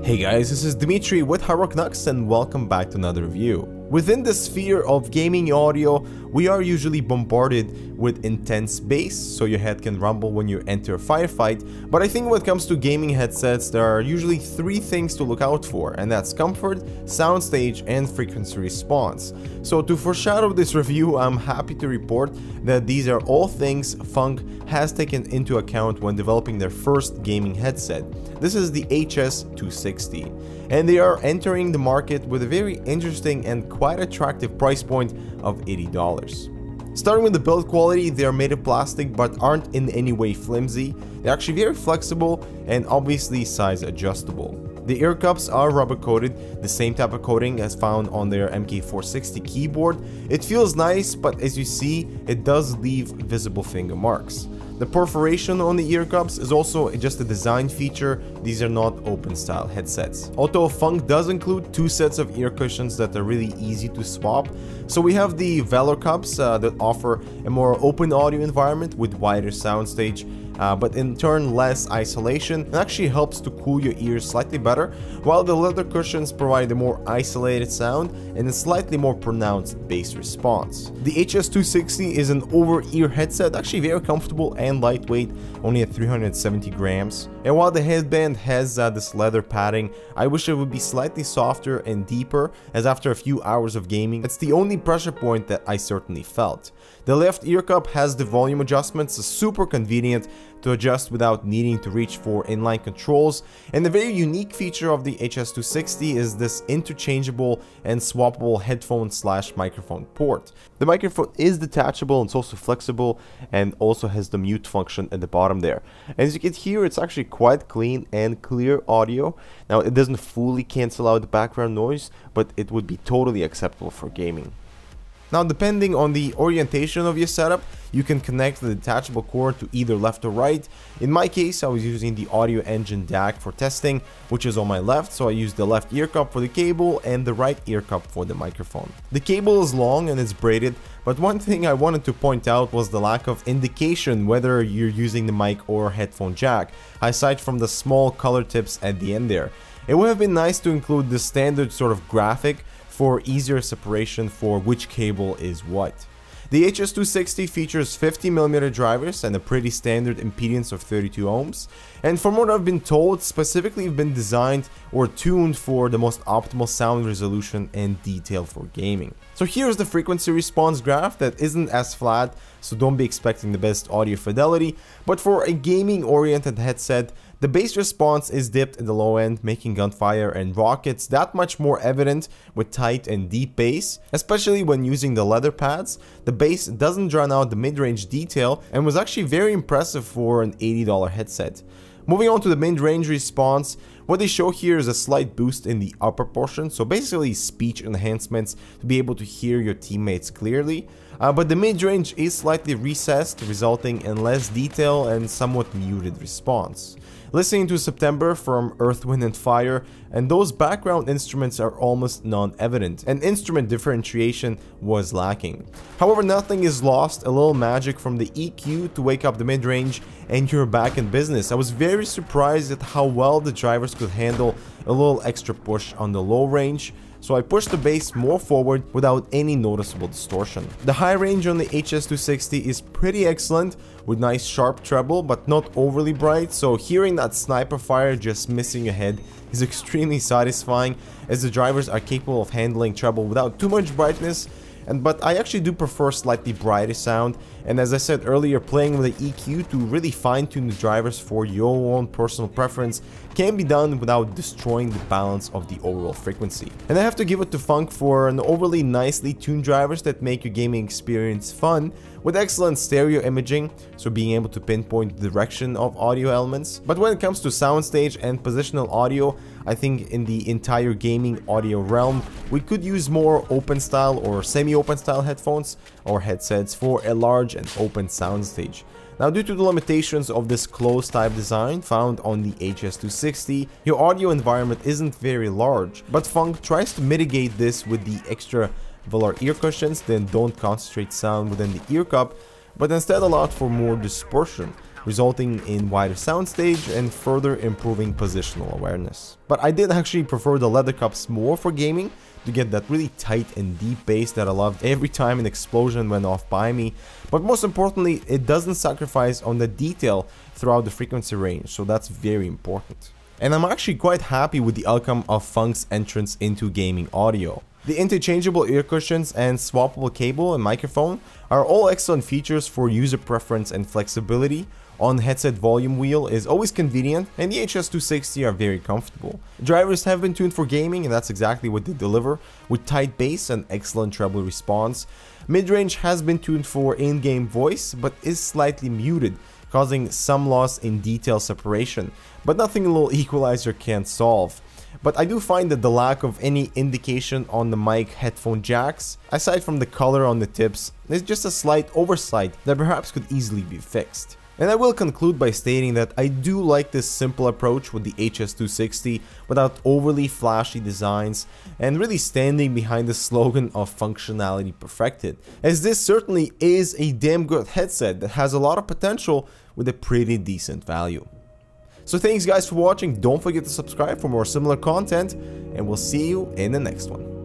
Hey guys, this is Dimitri with Nux and welcome back to another review. Within the sphere of gaming audio, we are usually bombarded with intense bass, so your head can rumble when you enter a firefight, but I think when it comes to gaming headsets, there are usually three things to look out for, and that's comfort, soundstage, and frequency response. So to foreshadow this review, I'm happy to report that these are all things Func has taken into account when developing their first gaming headset. This is the HS260, and they are entering the market with a very interesting and quite attractive price point of $80. Starting with the build quality, they are made of plastic but aren't in any way flimsy. They're actually very flexible and obviously size adjustable. The ear cups are rubber coated, the same type of coating as found on their MK460 keyboard. It feels nice, but as you see, it does leave visible finger marks. The perforation on the ear cups is also just a design feature. These are not open style headsets. Although Func does include two sets of ear cushions that are really easy to swap. So we have the velour cups that offer a more open audio environment with wider soundstage, but in turn less isolation, and actually helps to cool your ears slightly better, while the leather cushions provide a more isolated sound and a slightly more pronounced bass response. The HS260 is an over-ear headset, actually very comfortable and lightweight, only at 370 grams. And while the headband has this leather padding, I wish it would be slightly softer and deeper, as after a few hours of gaming, it's the only pressure point that I certainly felt. The left ear cup has the volume adjustments, super convenient to adjust without needing to reach for inline controls, and the very unique feature of the HS260 is this interchangeable and swappable headphone/microphone port. The microphone is detachable and it's also flexible, and also has the mute function at the bottom there. As you can hear, it's actually quite clean and clear audio. Now, it doesn't fully cancel out the background noise, but it would be totally acceptable for gaming. Now, depending on the orientation of your setup, you can connect the detachable cord to either left or right. In my case, I was using the audio engine DAC for testing, which is on my left, so I used the left ear cup for the cable and the right ear cup for the microphone. The cable is long and it's braided, but one thing I wanted to point out was the lack of indication whether you're using the mic or headphone jack, aside from the small color tips at the end there. It would have been nice to include the standard sort of graphic for easier separation for which cable is what. The HS260 features 50mm drivers and a pretty standard impedance of 32 ohms, and from what I've been told, specifically have been designed or tuned for the most optimal sound resolution and detail for gaming. So here's the frequency response graph that isn't as flat, so don't be expecting the best audio fidelity, but for a gaming oriented headset, the bass response is dipped at the low end, making gunfire and rockets that much more evident with tight and deep bass, especially when using the leather pads. The bass doesn't drown out the mid-range detail and was actually very impressive for an $80 headset. Moving on to the mid-range response, what they show here is a slight boost in the upper portion, so basically speech enhancements to be able to hear your teammates clearly, but the mid-range is slightly recessed, resulting in less detail and somewhat muted response. Listening to September from Earth, Wind & Fire, and those background instruments are almost non-evident, and instrument differentiation was lacking. However, nothing is lost, a little magic from the EQ to wake up the mid-range, and you're back in business. I was very surprised at how well the drivers could handle a little extra push on the low range, so I pushed the bass more forward without any noticeable distortion. The high range on the HS260 is pretty excellent, with nice sharp treble but not overly bright, so hearing that sniper fire just missing your head is extremely satisfying, as the drivers are capable of handling treble without too much brightness. But I actually do prefer slightly brighter sound, and as I said earlier, playing with the EQ to really fine-tune the drivers for your own personal preference can be done without destroying the balance of the overall frequency. And I have to give it to Func for an overly nicely tuned drivers that make your gaming experience fun, with excellent stereo imaging, so being able to pinpoint the direction of audio elements. But when it comes to soundstage and positional audio, I think in the entire gaming audio realm, we could use more open style or semi-open style headphones or headsets for a large and open soundstage. Now, due to the limitations of this closed type design found on the HS260, your audio environment isn't very large, but Func tries to mitigate this with the extra velour ear cushions that don't concentrate sound within the ear cup, but instead allowed for more dispersion. resulting in wider soundstage and further improving positional awareness. But I did actually prefer the leather cups more for gaming, to get that really tight and deep bass that I loved every time an explosion went off by me. But most importantly, it doesn't sacrifice on the detail throughout the frequency range, so that's very important. And I'm actually quite happy with the outcome of Func's entrance into gaming audio. The interchangeable ear cushions and swappable cable and microphone are all excellent features for user preference and flexibility. On headset volume wheel is always convenient, and the HS260 are very comfortable. Drivers have been tuned for gaming, and that's exactly what they deliver, with tight bass and excellent treble response. Mid-range has been tuned for in-game voice, but is slightly muted, causing some loss in detail separation, but nothing a little equalizer can't solve. But I do find that the lack of any indication on the mic headphone jacks, aside from the color on the tips, is just a slight oversight that perhaps could easily be fixed. And I will conclude by stating that I do like this simple approach with the HS260 without overly flashy designs, and really standing behind the slogan of functionality perfected, as this certainly is a damn good headset that has a lot of potential with a pretty decent value. So thanks guys for watching, don't forget to subscribe for more similar content, and we'll see you in the next one.